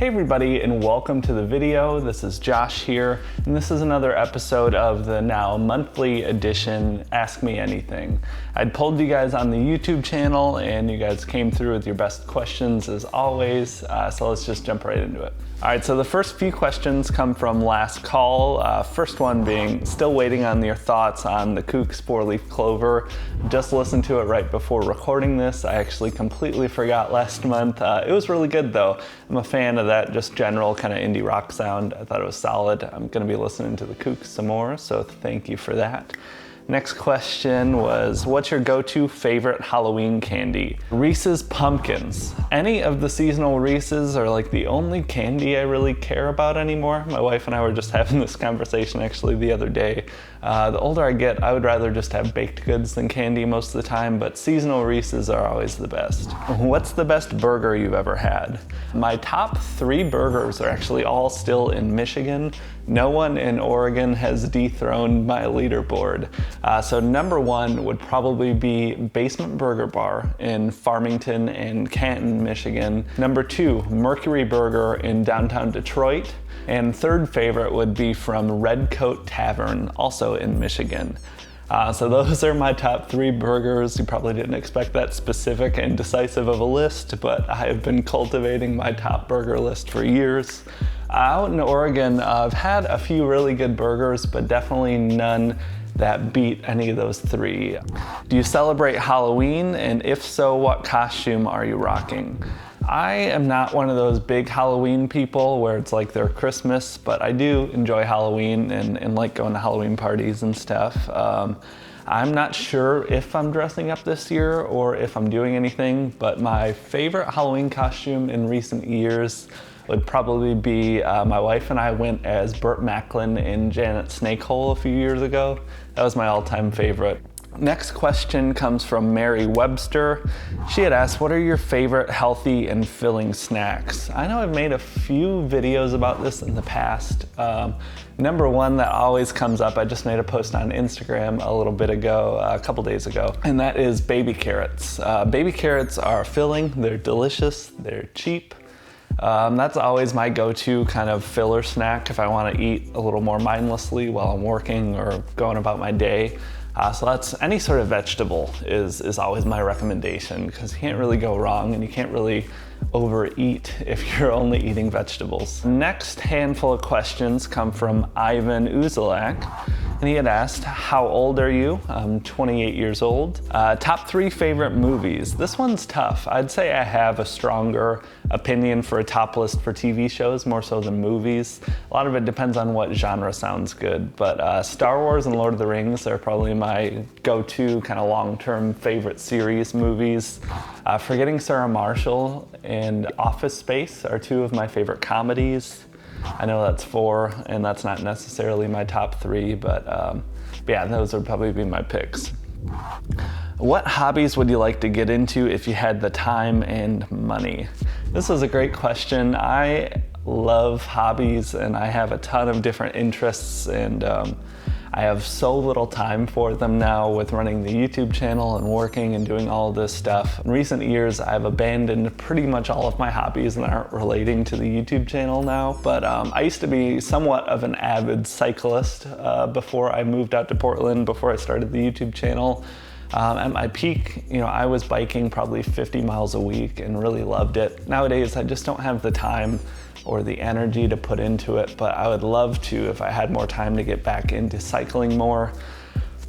Hey everybody, and welcome to the video. This is Josh here, and this is another episode of the now monthly edition Ask Me Anything. I'd polled you guys on the YouTube channel, and you guys came through with your best questions as always, so let's just jump right into it. All right, so the first few questions come from last call. First one being, still waiting on your thoughts on the Kooks 4-leaf clover. Just listened to it right before recording this. I actually completely forgot last month. It was really good though. I'm a fan of that just general kind of indie rock sound. I thought it was solid. I'm gonna be listening to the Kooks some more, so thank you for that. Next question was, what's your go-to favorite Halloween candy? Reese's Pumpkins. Any of the seasonal Reese's are like the only candy I really care about anymore. My wife and I were just having this conversation actually the other day. The older I get, I would rather just have baked goods than candy most of the time, but seasonal Reese's are always the best. What's the best burger you've ever had? My top 3 burgers are actually all still in Michigan. No one in Oregon has dethroned my leaderboard. So number 1 would probably be Basement Burger Bar in Farmington and Canton, Michigan. Number 2, Mercury Burger in downtown Detroit. And third favorite would be from Red Coat Tavern, also in Michigan. So those are my top 3 burgers. You probably didn't expect that specific and decisive of a list, but I have been cultivating my top burger list for years. Out in Oregon, I've had a few really good burgers, but definitely none that beat any of those 3. Do you celebrate Halloween? And if so, what costume are you rocking? I am not one of those big Halloween people where it's like their Christmas, but I do enjoy Halloween and like going to Halloween parties and stuff. I'm not sure if I'm dressing up this year or if I'm doing anything, but my favorite Halloween costume in recent years would probably be my wife and I went as Burt Macklin in Janet Snakehole a few years ago. That was my all-time favorite. Next question comes from Mary Webster. She had asked, what are your favorite healthy and filling snacks? I know I've made a few videos about this in the past. Number 1 that always comes up, I just made a post on Instagram a little bit ago, a couple days ago, and that is baby carrots. Baby carrots are filling, they're delicious, they're cheap. That's always my go-to kind of filler snack if I want to eat a little more mindlessly while I'm working or going about my day. So that's any sort of vegetable is always my recommendation because you can't really go wrong and you can't really overeat if you're only eating vegetables. Next handful of questions come from Ivan Uzalak. And he had asked, how old are you? I'm 28 years old. Top 3 favorite movies. This one's tough. I'd say I have a stronger opinion for a top list for TV shows, more so than movies. A lot of it depends on what genre sounds good, but Star Wars and Lord of the Rings are probably my go-to kind of long-term favorite series movies. Forgetting Sarah Marshall and Office Space are 2 of my favorite comedies. I know that's 4, and that's not necessarily my top 3, but yeah, those would probably be my picks. What hobbies would you like to get into if you had the time and money? This is a great question. I love hobbies, and I have a ton of different interests, and I have so little time for them now with running the YouTube channel and working and doing all of this stuff. In recent years, I've abandoned pretty much all of my hobbies that aren't relating to the YouTube channel now, but I used to be somewhat of an avid cyclist before I moved out to Portland, before I started the YouTube channel. At my peak, I was biking probably 50 miles a week and really loved it. Nowadays, I just don't have the time or the energy to put into it, but I would love to if I had more time to get back into cycling more.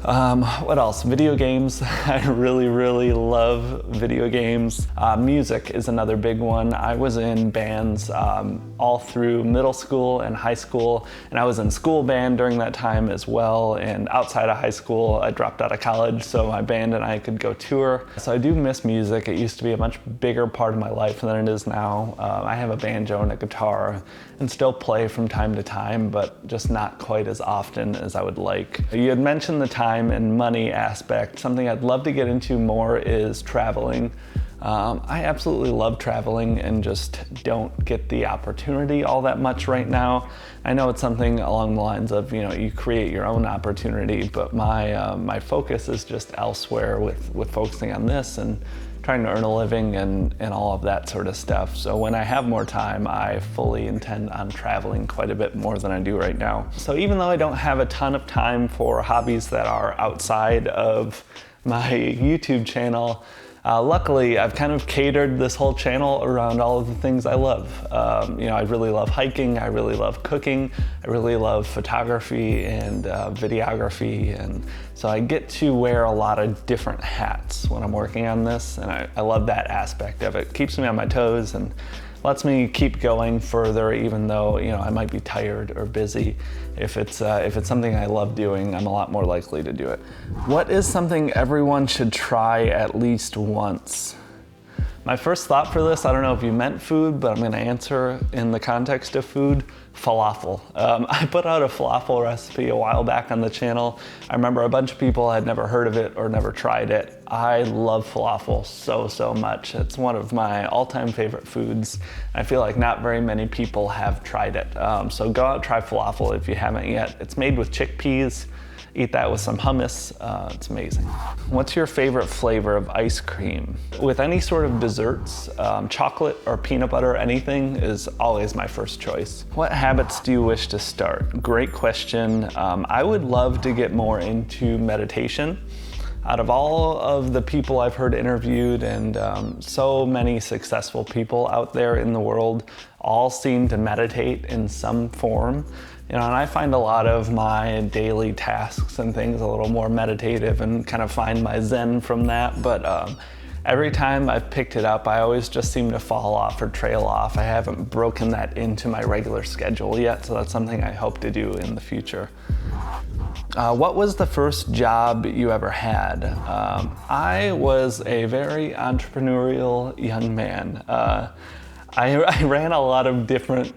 What else? Video games. I really love video games. Music is another big one. I was in bands all through middle school and high school, and I was in school band during that time as well, and outside of high school I dropped out of college so my band and I could go tour. So I do miss music. It used to be a much bigger part of my life than it is now. I have a banjo and a guitar and still play from time to time, but just not quite as often as I would like. You had mentioned the time and money aspect. Something I'd love to get into more is traveling. I absolutely love traveling and just don't get the opportunity all that much right now. I know it's something along the lines of, you create your own opportunity, but my focus is just elsewhere with focusing on this and trying to earn a living and all of that sort of stuff. So when I have more time, I fully intend on traveling quite a bit more than I do right now. So even though I don't have a ton of time for hobbies that are outside of my YouTube channel, luckily, I've kind of catered this whole channel around all of the things I love. I really love hiking, I really love cooking, I really love photography and videography, and so I get to wear a lot of different hats when I'm working on this, and I love that aspect of it. Keeps me on my toes and lets me keep going further, even though I might be tired or busy. If it's something I love doing, I'm a lot more likely to do it. What is something everyone should try at least once? My first thought for this, I don't know if you meant food, but I'm gonna answer in the context of food, falafel. I put out a falafel recipe a while back on the channel. I remember a bunch of people had never heard of it or never tried it. I love falafel so much. It's one of my all-time favorite foods. I feel like not very many people have tried it. So go out and try falafel if you haven't yet. It's made with chickpeas. Eat that with some hummus, it's amazing. What's your favorite flavor of ice cream? With any sort of desserts, chocolate or peanut butter, anything is always my first choice. What habits do you wish to start? Great question. I would love to get more into meditation. Out of all of the people I've heard interviewed and so many successful people out there in the world all seem to meditate in some form. And I find a lot of my daily tasks and things a little more meditative and kind of find my zen from that. But every time I've picked it up, I always just seem to fall off or trail off. I haven't broken that into my regular schedule yet, so that's something I hope to do in the future. What was the first job you ever had? I was a very entrepreneurial young man. I ran a lot of different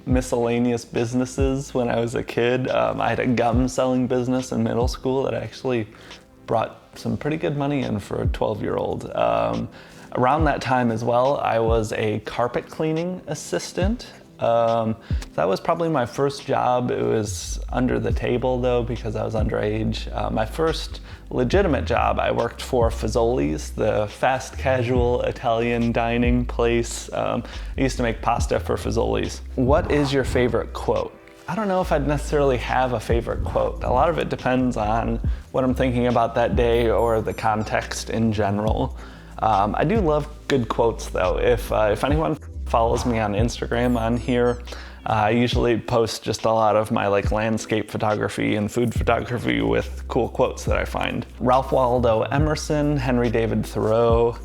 miscellaneous businesses when I was a kid. I had a gum selling business in middle school that actually brought some pretty good money in for a 12-year-old. Around that time as well, I was a carpet cleaning assistant. That was probably my first job. It was under the table though, because I was underage. My first legitimate job, I worked for Fazoli's, the fast casual Italian dining place. I used to make pasta for Fazoli's. What is your favorite quote? I don't know if I'd necessarily have a favorite quote. A lot of it depends on what I'm thinking about that day or the context in general. I do love good quotes though. If anyone follows me on Instagram on here, I usually post just a lot of my landscape photography and food photography with cool quotes that I find. Ralph Waldo Emerson, Henry David Thoreau,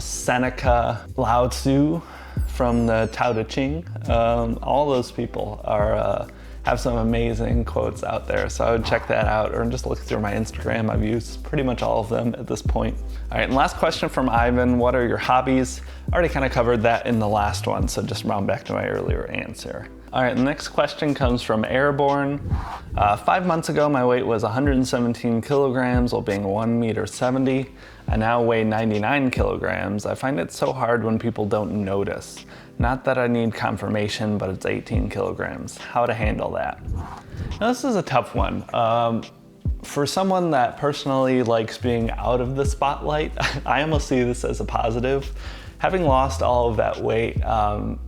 Seneca, Lao Tzu from the Tao Te Ching. All those people are have some amazing quotes out there, so I would check that out or just look through my Instagram. I've used pretty much all of them at this point. All right, and last question from Ivan, what are your hobbies? I already kind of covered that in the last one, so just round back to my earlier answer. All right, the next question comes from Airborne. 5 months ago, my weight was 117 kilograms while being 1.70 meters. I now weigh 99 kilograms. I find it so hard when people don't notice. Not that I need confirmation, but it's 18 kilograms. How to handle that? Now, this is a tough one. For someone that personally likes being out of the spotlight, I almost see this as a positive. Having lost all of that weight,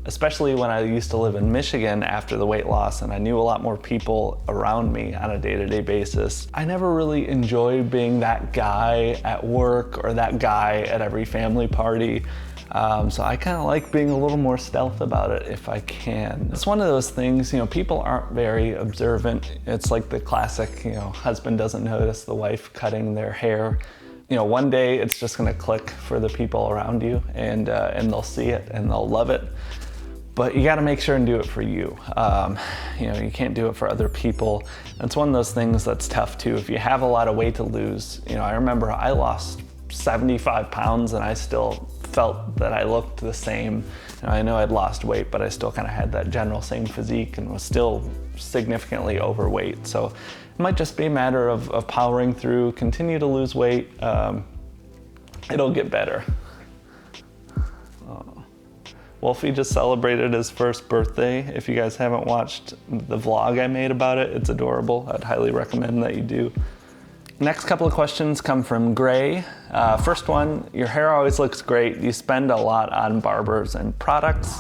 especially when I used to live in Michigan after the weight loss and I knew a lot more people around me on a day-to-day basis, I never really enjoyed being that guy at work or that guy at every family party. So I kind of like being a little more stealth about it if I can. It's one of those things, people aren't very observant. It's like the classic, husband doesn't notice the wife cutting their hair. One day it's just gonna click for the people around you and they'll see it and they'll love it. But you gotta make sure and do it for you. You can't do it for other people. It's one of those things that's tough too. If you have a lot of weight to lose, I remember I lost 75 pounds and I still felt that I looked the same. I know I'd lost weight, but I still kind of had that general same physique and was still significantly overweight. So it might just be a matter of powering through, continue to lose weight. It'll get better. Wolfie just celebrated his first birthday. If you guys haven't watched the vlog I made about it, it's adorable. I'd highly recommend that you do. Next couple of questions come from Gray. First one, your hair always looks great. You spend a lot on barbers and products.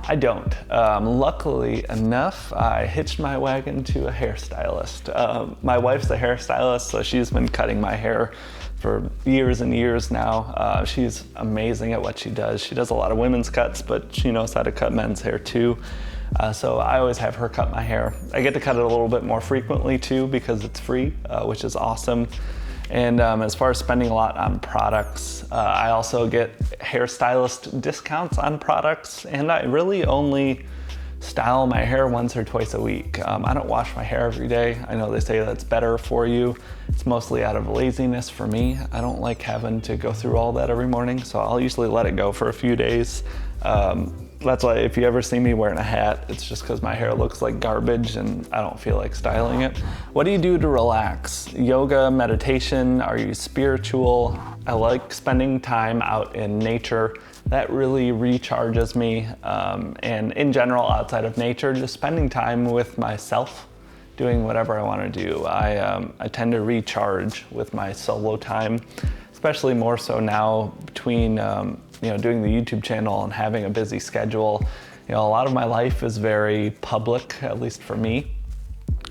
I don't. Luckily enough, I hitched my wagon to a hairstylist. My wife's a hairstylist, so she's been cutting my hair for years and years now. She's amazing at what she does. She does a lot of women's cuts, but she knows how to cut men's hair too. So I always have her cut my hair. I get to cut it a little bit more frequently too because it's free, which is awesome. And as far as spending a lot on products, I also get hairstylist discounts on products, and I really only style my hair once or twice a week. I don't wash my hair every day. I know they say that's better for you. It's mostly out of laziness for me. I don't like having to go through all that every morning, so I'll usually let it go for a few days. That's why if you ever see me wearing a hat, it's just because my hair looks like garbage and I don't feel like styling it. What do you do to relax? Yoga, meditation, are you spiritual? I like spending time out in nature. That really recharges me. And in general, outside of nature, just spending time with myself, doing whatever I want to do. I tend to recharge with my solo time, especially more so now between doing the YouTube channel and having a busy schedule. A lot of my life is very public, at least for me.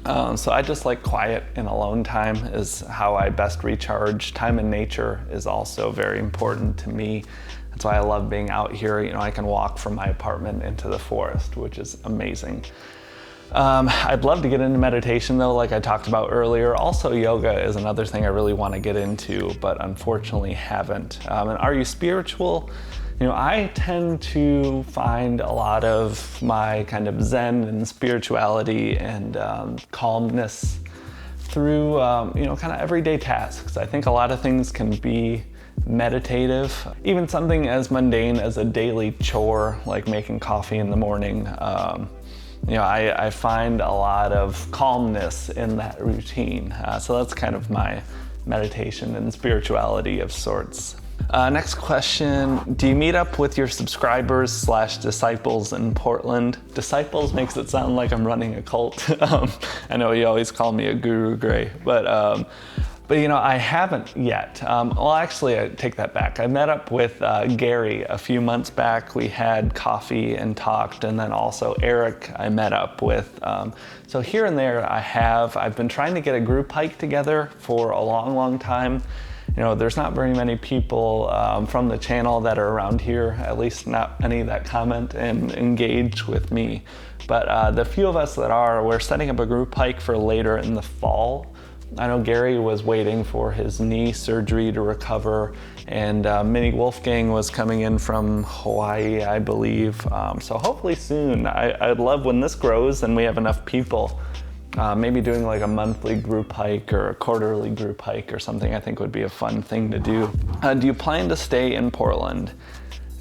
So I just like quiet and alone time is how I best recharge. Time in nature is also very important to me. That's why I love being out here. I can walk from my apartment into the forest, which is amazing. I'd love to get into meditation though, like I talked about earlier. Also, yoga is another thing I really want to get into, but unfortunately haven't. And are you spiritual? I tend to find a lot of my kind of zen and spirituality and calmness through, kind of everyday tasks. I think a lot of things can be meditative. Even something as mundane as a daily chore, like making coffee in the morning. I find a lot of calmness in that routine. So that's kind of my meditation and spirituality of sorts. Next question, do you meet up with your subscribers / disciples in Portland? Disciples makes it sound like I'm running a cult. I know you always call me a guru, Gray, but I haven't yet. Well, actually, I take that back. I met up with Gary a few months back. We had coffee and talked, and then also Eric I met up with. So here and there I've been trying to get a group hike together for a long, long time. There's not very many people from the channel that are around here, at least not any that comment and engage with me. But the few of us that are, we're setting up a group hike for later in the fall. I know Gary was waiting for his knee surgery to recover, and Mini Wolfgang was coming in from Hawaii, I believe. So hopefully soon. I'd love when this grows and we have enough people, maybe doing like a monthly group hike or a quarterly group hike or something I think would be a fun thing to do. Do you plan to stay in Portland?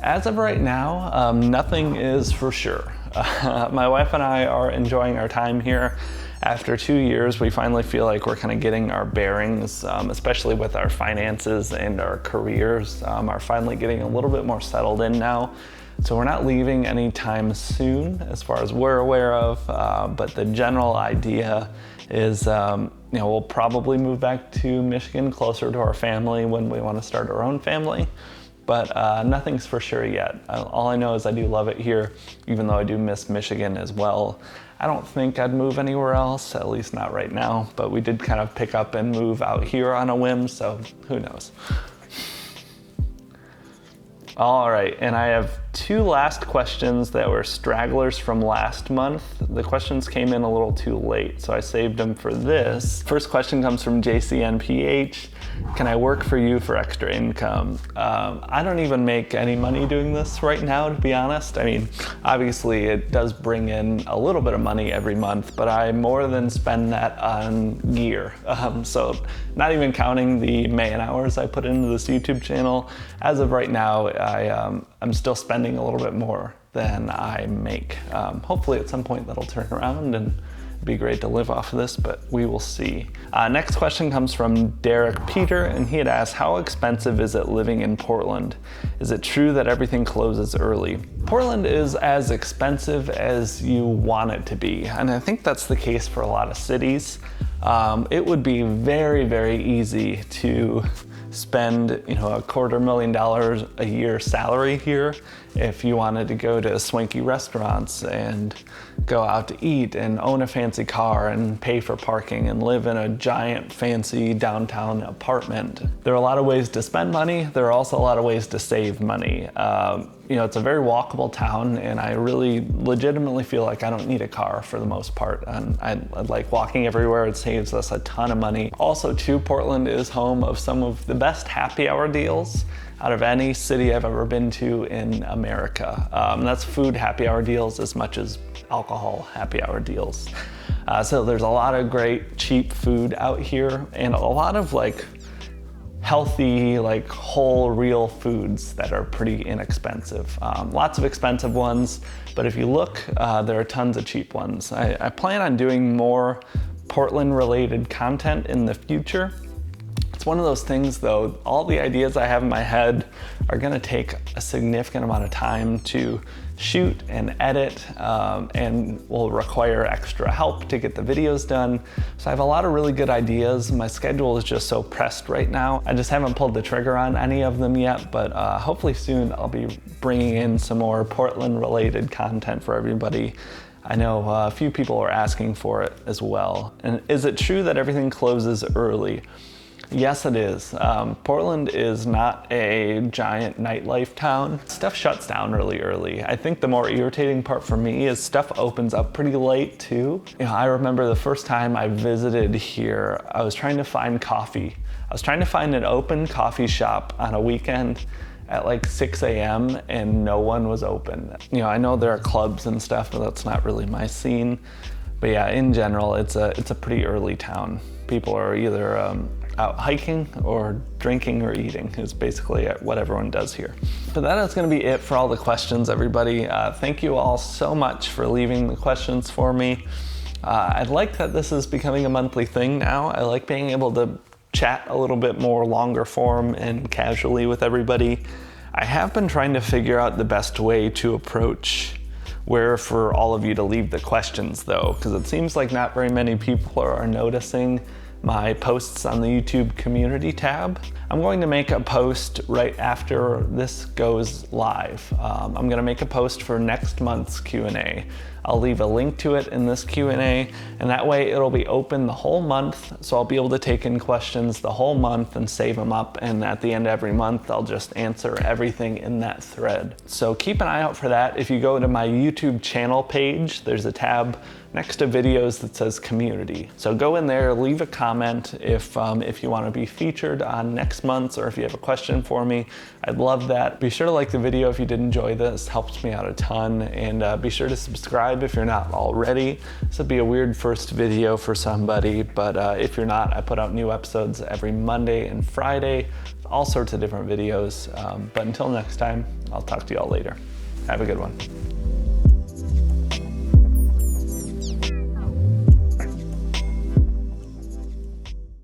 As of right now, nothing is for sure. My wife and I are enjoying our time here. After 2 years, we finally feel like we're kind of getting our bearings, especially with our finances and our careers, are finally getting a little bit more settled in now. So we're not leaving anytime soon as far as we're aware of, but the general idea is we'll probably move back to Michigan closer to our family when we want to start our own family. But nothing's for sure yet. All I know is I do love it here, even though I do miss Michigan as well. I don't think I'd move anywhere else, at least not right now, but we did kind of pick up and move out here on a whim, so who knows. All right, and I have 2 last questions that were stragglers from last month. The questions came in a little too late, so I saved them for this. First question comes from JCNPH. Can I work for you for extra income? I don't even make any money doing this right now, to be honest. I mean, obviously it does bring in a little bit of money every month, but I more than spend that on gear. So not even counting the man hours I put into this YouTube channel, as of right now, I'm still spending a little bit more than I make. Hopefully at some point that'll turn around and it'd be great to live off of this, but we will see. Next question comes from Derek Peter, and he had asked, how expensive is it living in Portland? Is it true that everything closes early? Portland is as expensive as you want it to be, and I think that's the case for a lot of cities. it would be very, very easy to spend, $250,000 a year salary here if you wanted to go to swanky restaurants and go out to eat and own a fancy car and pay for parking and live in a giant fancy downtown apartment. There are a lot of ways to spend money. There are also a lot of ways to save money. It's a very walkable town, and I really legitimately feel like I don't need a car for the most part. And I like walking everywhere. It saves us a ton of money. Also too, Portland is home of some of the best happy hour deals out of any city I've ever been to in America. That's food happy hour deals as much as alcohol happy hour deals. So there's a lot of great cheap food out here, and a lot of healthy, whole, real foods that are pretty inexpensive. Lots of expensive ones, but if you look, there are tons of cheap ones. I plan on doing more Portland-related content in the future. It's one of those things though, all the ideas I have in my head are gonna take a significant amount of time to shoot and edit, and will require extra help to get the videos done. So I have a lot of really good ideas. My schedule is just so pressed right now. I just haven't pulled the trigger on any of them yet, but hopefully soon I'll be bringing in some more Portland related content for everybody. I know a few people are asking for it as well. And is it true that everything closes early? Yes, it is. Portland is not a giant nightlife town. Stuff shuts down really early. I think the more irritating part for me is stuff opens up pretty late too. I remember the first time I visited here, I was trying to find coffee. I was trying to find an open coffee shop on a weekend at 6 a.m. and no one was open. I know there are clubs and stuff, but that's not really my scene. But yeah, in general, it's a pretty early town. People are either out hiking or drinking or eating is basically what everyone does here. But that is going to be it for all the questions, everybody. Thank you all so much for leaving the questions for me. I like that this is becoming a monthly thing now. I like being able to chat a little bit more longer form and casually with everybody. I have been trying to figure out the best way to approach where for all of you to leave the questions though, because it seems like not very many people are noticing my posts on the YouTube community tab. I'm going to make a post right after this goes live. I'm gonna make a post for next month's Q&A. I'll leave a link to it in this Q&A, and that way it'll be open the whole month, so I'll be able to take in questions the whole month and save them up, and at the end of every month, I'll just answer everything in that thread. So keep an eye out for that. If you go to my YouTube channel page, there's a tab next to videos that says community. So go in there, leave a comment if you want to be featured on next month's, or if you have a question for me. I'd love that. Be sure to like the video if you did enjoy this, helps me out a ton, and be sure to subscribe if you're not already. This would be a weird first video for somebody, but if you're not, I put out new episodes every Monday and Friday, all sorts of different videos. But until next time, I'll talk to y'all later. Have a good one.